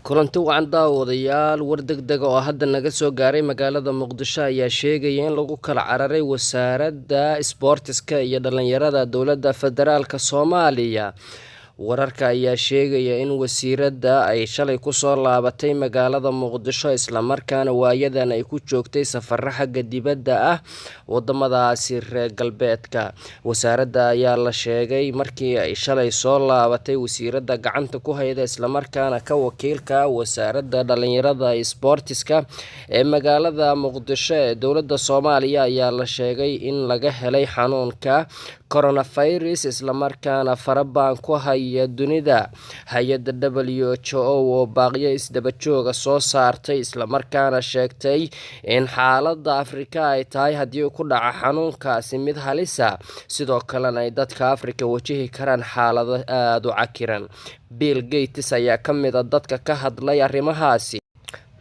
kulanti wacan daawadayaal war degdeg oo hadda naga soo gaaray magaalada Muqdisho ayaa sheegaya in lagu kala cararay wasaaradda isboortiska iyo dhalinyarada dowladda federaalka Soomaaliya. wararka ayaa sheegaya in wasiiradda ay shalay ku soo laabatay magaalada Muqdisho isla markaana waayadan ay ku joogtay safar xagga dibadda ah wadamadaasi reer galbeedka. wasaaradda ayaa la sheegay markii ay shalay soo laabatay wasiiradda gacanta ku hayda isla markaana ka wakiilka wasaaradda dhalinyarada isboortiska ee magaalada Muqdisho ee dowladda Soomaaliya ayaa la sheegay in laga helay xanuunka coronavirus isla markaana farabaan ku haya dunida. hay'adda WHO oo baaqyo isdaba jooga soo saartay isla markaana sheegtay in xaaladda Afrika ay tahay haddii ku dhaca xanuunkaasi mid halisa sidoo kalena ay dadka Afrika wajihi karaan xaalado aad u cakiran. Bill Gates ayaa ka mid ah dadka ka hadlay arrimahaasi.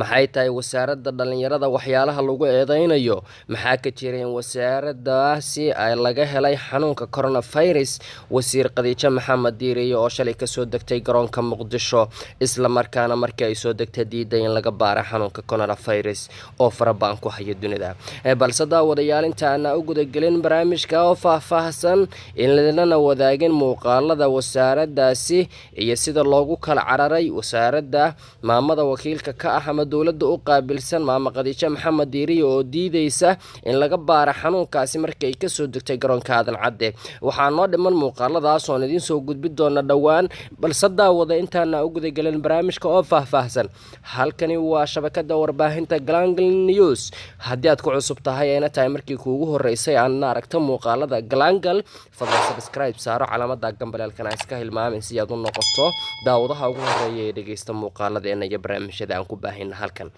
maxay tahay wasaaradda dhalinyarada waxyaalaha lagu eedeynayo? maxaa ka jira in wasaaraddaasi ay laga helay xanuunka coronavirus? wasiir Khadiija Maxamed Diiriye oo shalay ka soo degtay garoonka Muqdisho isla markaana markii ay soo degtay diiday in laga baaro xanuunka coronavirus oo farabaan ku haya dunida. balse daawadayaal intaana u gudagelin barnaamijka oo faahfaahsan in ladana wadaagin muuqaalada wasaaraddaasi iyo sida loogu kala cararay wasaaradda maamada wakiilka ka ah dowladda u qaabilsan maama Khadiija Maxamed Diiriye oo diidaysa in laga baaro xanuunkaasi markay ka soo degtay garoonka Aadan Cadde. waxaa noo dhiman muuqaaladaas oo idin soo gudbin doona dhawaan balse daawada intaana u gudagelin barnaamijka oo faahfaahsan. halkani waa shabakada warbaahinta Glangal News. haddii aad ku cusub tahay ayna tahay markii kuugu horeysay aan aragto muuqaalada Glangal, fadlan subscribe saaro calaamada gambalelkana iska hilmaamin si aad u noqoto daawadaha ugu horeeya ee dhageysta muuqaaladeena iyo barnaamijyada aan ku baahin halkan.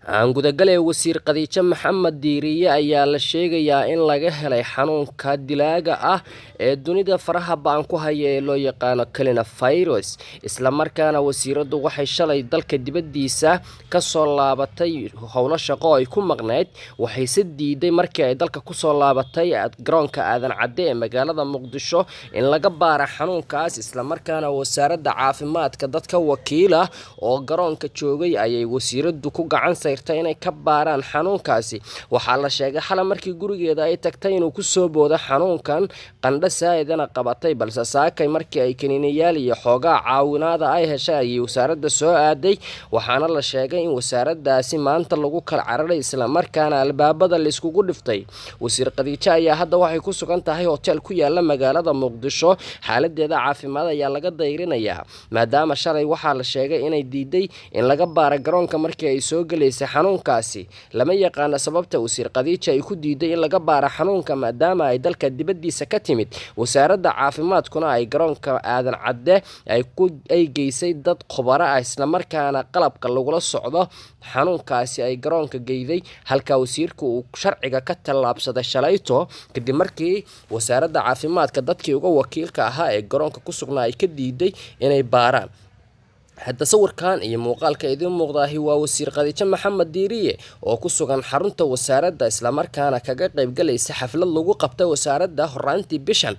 aan gudagalay wasiir Khadiija Maxamed Diiriye ayaa la sheegayaa in laga helay xanuunka dilaaga ah ee dunida faraha baan ku haya ee loo yaqaano coronavirus isla markaana wasiiraddu waxay shalay dalka dibadiisa ka soo laabatay howlo shaqo ay ku maqnayd. waxay si diiday markii ay dalka ku soo laabatay garoonka Aadan Cadde ee magaalada Muqdisho in laga baaro xanuunkaas isla markaana wasaaradda caafimaadka dadka wakiila oo garoonka joogay ayay wasiiraddu ku gacan inay ka baaraan xanuunkaasi. waxaa la sheegay xalay markii gurigeeda ay tagtay inuu ku soo boodo xanuunkan qandho saa'idana qabatay balse saakay markii ay kaniiniyaal iyo xoogaa caawinaada ay heshay ayay wasaaradda soo aaday. waxaana la sheegay in wasaaraddaasi maanta lagu kala cararay isla markaana albaabada la iskugu dhiftay. wasiir Khadiija ayaa hadda waxay ku sugan tahay hotel ku yaala magaalada Muqdisho. xaaladeeda caafimaad ayaa laga dayrinayaa maadaama shalay waxaa la sheegay inay diiday in laga baaro garoonka markii ay soo galeysay xanuunkaasi. lama yaqaan sababta wasiir Khadiija ay ku diiday in laga baaro xanuunka maadaama ay dalka dibadiisa ka timid. wasaaradda caafimaadkuna ay garoonka Aadan Cadde ay geysay dad khubaro ah isla markaana qalabka lagula socdo xanuunkaasi ay garoonka geeyday halka wasiirku uu sharciga ka tallaabsaday shalayto kadib markii wasaaradda caafimaadka dadkii uga wakiilka ahaa ee garoonka ku sugnaa ay ka diiday inay baaraan. hadda sawirkan iyo muuqaalka idin muuqdaahi waa wasiir Khadiija Maxamed Diiriye oo ku sugan xarunta wasaaradda isla markaana kaga qayb galaysa xaflad lagu qabtay wasaaradda horaantii bishan.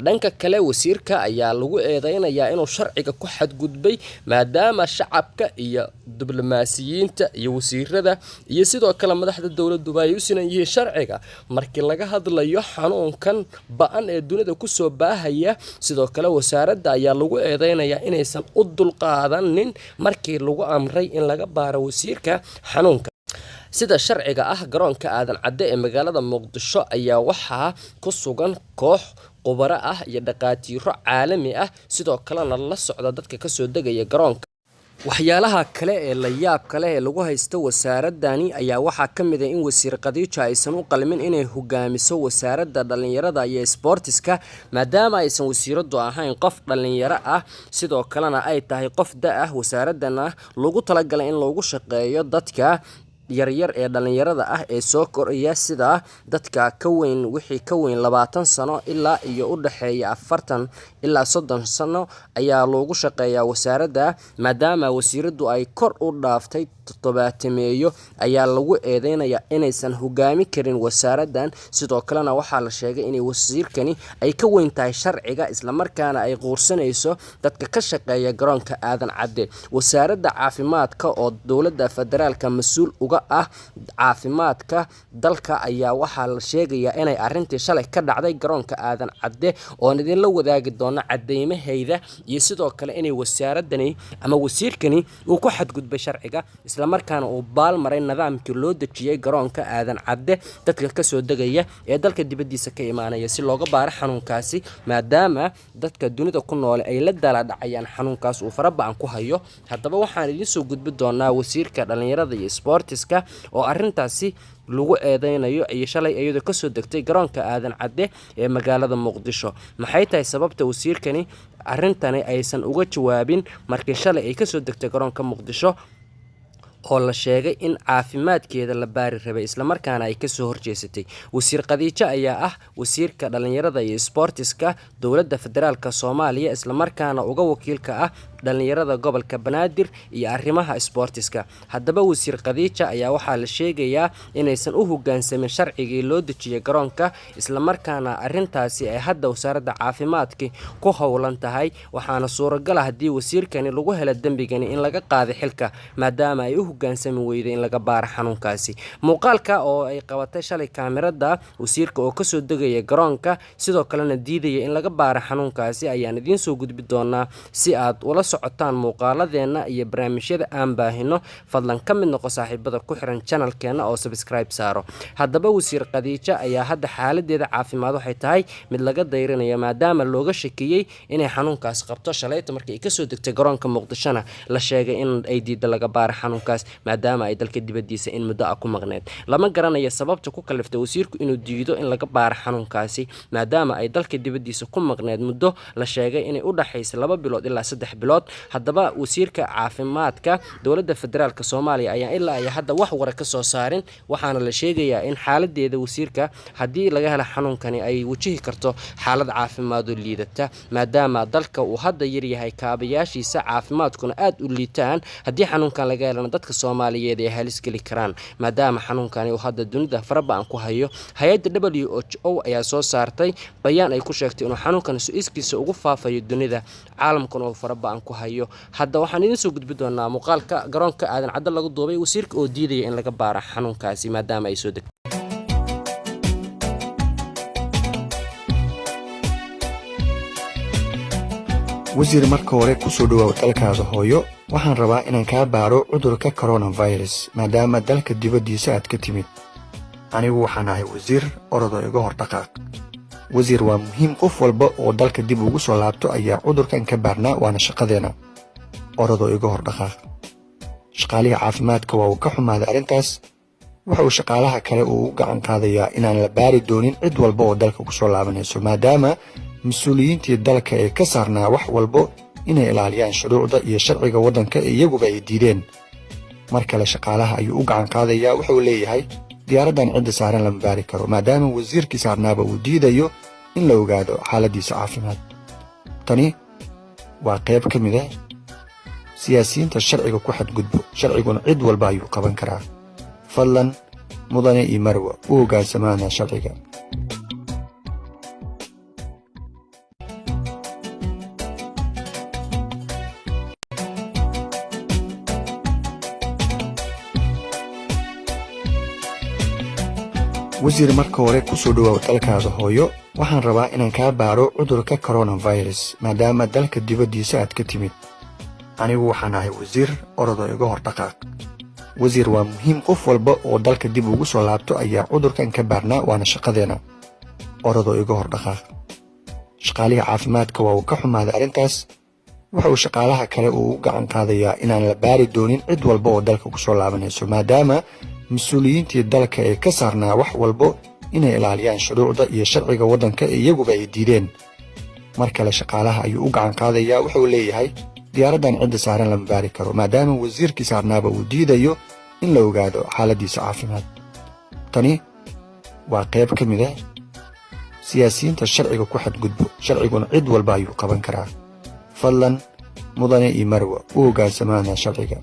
dhanka kale wasiirka ayaa lagu eedeynayaa inuu sharciga ku xadgudbay maadaama shacabka iyo diblomaasiyiinta iyo wasiirada iyo sidoo kale madaxda dowladdu ay u sinan yihiin sharciga markii laga hadlayo xanuunkan ba'an ee dunida ku soo baahaya. sidoo kale wasaaradda ayaa lagu eedeynayaa inaysan u dulqaadan markii lagu amray in laga baaro wasiirka xanuunka. sida sharciga ah garoonka Aadan Cadde ee magaalada Muqdisho ayaa waxaa ku sugan koox khubaro ah iyo dhaqaatiiro caalami ah sidoo kalena la socda dadka ka soo degaya garoonka. waxyaalaha kale ee la yaab kale ee lagu haysto wasaaradani ayaa waxaa ka mid ah in wasiir Khadiija aysan u qalmin inay hogaamiso wasaaradda dhalinyarada iyo isboortiska maadaama aysan wasiiraddu ahayn qof dhalinyaro ah sidoo kalena ay tahay qof da ah. wasaaradana lagu talagalay in lagu shaqeeyo dadka yaryar ee dhalinyarada ah ee soo koraya sida dadka ka weyn wixii ka weyn 20 sano ilaa iyo u dhaxeeya 40 ilaa 30 sano ayaa loogu shaqeeyaa wasaaradda maadaama wasiiradu ay kor u dhaaftay 70 ayaa lagu eedeynaya inaysan hogaami karin wasaaraddan sidoo kalena waxaa la sheegay in wasiirkani ay ka weyn tahay sharciga isla markaana ay quursanayso dadka ka shaqeeya garoonka aadan cadde wasaaradda caafimaadka oo dowladda federaalka mas'uul uga ah caafimaadka dalka ayaa waxaa la sheegayaa inay arrintii shalay ka dhacday garoonka aadan cadde oo idin la wadaagi doona cadeymahayda iyo sidoo kale inay wasaaradani ama wasiirkani uu ku xadgudbay sharciga isla markaana uu baal maray nidaamkii loo dejiyay garoonka aadan cadde dadka ka soo degaya ee dalka dibadiisa ka imaanaya si looga baaro xanuunkaasi maadaama dadka dunida ku nool ay la dala dhacayaan xanuunkaas uu farabaan ku hayo haddaba waxaan idin soo gudbi doonaa wasiirka dhalinyarada iyo sportiska oo arrintaasi lagu eedeynayo ay shalay iyadoo ka soo degtay garoonka aadan cadde ee magaalada muqdisho maxay tahay sababta wasiirkani arrintani aysan uga jawaabin markii shalay ay ka soo degtay garoonka muqdisho oo la sheegay in caafimaadkeeda la baari rabay isla markaana ay ka soo horjeesatay wasiir Khadiija ayaa ah wasiirka dhalinyarada iyo sportiska dowladda federaalka Soomaaliya isla markaana uga wakiilka ah dhalinyarada gobolka Banaadir iyo arrimaha sportiska haddaba wasiir Khadiija ayaa waxaa la sheegayaa inaysan u hoggaansamin sharcigii loo dejiyay garoonka isla markaana arrintaasi ay hadda wasaaradda caafimaadka ku howlan tahay waxaana suuragal ah haddii wasiirkani lagu helo dambigani in laga qaado xilka maadaama ay u hogaansami weyday in laga baaro xanuunkaasi muuqaalka oo ay qabatay shalay kaamirada wasiirka oo ka soo degaya garoonka sidoo kalena diidaya in laga baaro xanuunkaasi ayaan idin soo gudbi doonaa si aad ula socotaan muuqaaladeena iyo barnaamijyada aan baahino fadlan ka mid noqo saaxiibada ku xiran channelkeena oo subscribe saaro haddaba wasiir Khadiija ayaa hadda xaaladeeda caafimaad waxay tahay mid laga dayrinayo maadaama looga shakiyay inay xanuunkaas qabto shalayta markii ay ka soo degtay garoonka muqdishona la sheegay in ay diiday laga baaro xanuunkaas maadaama ay dalka dibadiisa in muddo ku maqneed lama garanayo sababta ku kaliftay wasiirku inuu diido in laga baaro xanuunkaasi maadaama ay dalka dibadiisa ku maqneed muddo la sheegay inay u dhaxaysay 2 bilood ilaa 3 bilood haddaba wasiirka caafimaadka dowladda federaalka Soomaaliya ayaa ilaa ay hadda wax war ka soo saarin waxaana la sheegayaa in xaaladeeda wasiirka haddii laga helo xanuunkani ay wajihi karto xaalad caafimaad oo liidata maadaama dalka uu hadda yar yahay kaabayaashiisa caafimaadkuna aad u liitaan haddii xanuunkan laga helo dadka Soomaaliyeed ay halis gali karaan maadaama xanuunkani uu hadda dunida farabaan ku hayo hay'adda WHO ayaa soo saartay bayaan ay ku sheegtay inuu xanuunkan iskiisa ugu faafayo dunida caalamkuna uu farabaan ku hayo hadda waxaan idin soo gudbi doonaa muuqaalka garoonka aadan cadde lagu duubay wasiirka oo diidaya in laga baaro xanuunkaasi maadaama ay soo degtay wasiir marka hore ku soo dhawaad dalkaada hooyo waxaan rabaa inaan kaa baaro cudurka coronavirus maadaama dalka dibadiisa aad ka timid anigu waxaan ahay wasiir orodo iga hor dhaqaaq wasiir waa muhiim qof walba oo dalka dib ugu soo laabto ayaa cudurkan ka baarnaa waana shaqadeena orodo iga hor dhaqaaq shaqaaliga caafimaadka waa uu ka xumaaday arrintaas waxa uu shaqaalaha kale uu u gacan qaadayaa inaan la baari doonin cid walba oo dalka ku soo laabanayso maadaama mas'uuliyiintii dalka ee ka saarnaa wax walba inay ilaaliyaan shuruucda iyo sharciga waddanka iyaguba ay diideen mar kale shaqaalaha ayuu u gacan qaadayaa wuxuu leeyahay diyaaraddan cidda saaran lama baari karo maadaama wasiirkii saarnaaba uu diidayo in la ogaado xaaladiisa caafimaad tani waa qayb ka mid ah siyaasiyiinta sharciga ku xadgudbo sharciguna cid walba ayuu qaban karaa fadlan mudane iyo marwa u hoggaansamaana sharciga wasiir marka hore ku soo dhawaad dalkaada hooyo waxaan rabaa inaan kaa baaro cudurka coronavirus maadaama dalka dibadiisa aad ka timid anigu waxaan ahay wasiir orodo iga hor dhaqaaq wasiir waa muhiim qof walba oo dalka dib ugu soo laabto ayaa cudurkan ka baarnaa waana shaqadeena orodo iga hor dhaqaaq shaqaaliga caafimaadka waa uu ka xumaaday arrintaas waxa uu shaqaalaha kale uu u gacan qaadayaa inaan la baari doonin cid walba oo dalka ku soo laabanayso maadaama mas'uuliyiintii dalka ee ka saarnaa wax walba inay ilaaliyaan shuruucda iyo sharciga waddanka iyaguba ay diideen mar kale shaqaalaha ayuu u gacan qaadayaa wuxuu leeyahay diyaaraddan cidda saaran lama baari karo maadaama wasiirkii saarnaaba uu diidayo in la ogaado xaaladiisa caafimaad. tani waa qayb ka mid ah siyaasiyiinta sharciga ku xadgudbo. sharciguna cid walba ayuu qaban karaa. fadlan mudane iyo marwa u hogaansamaana sharciga.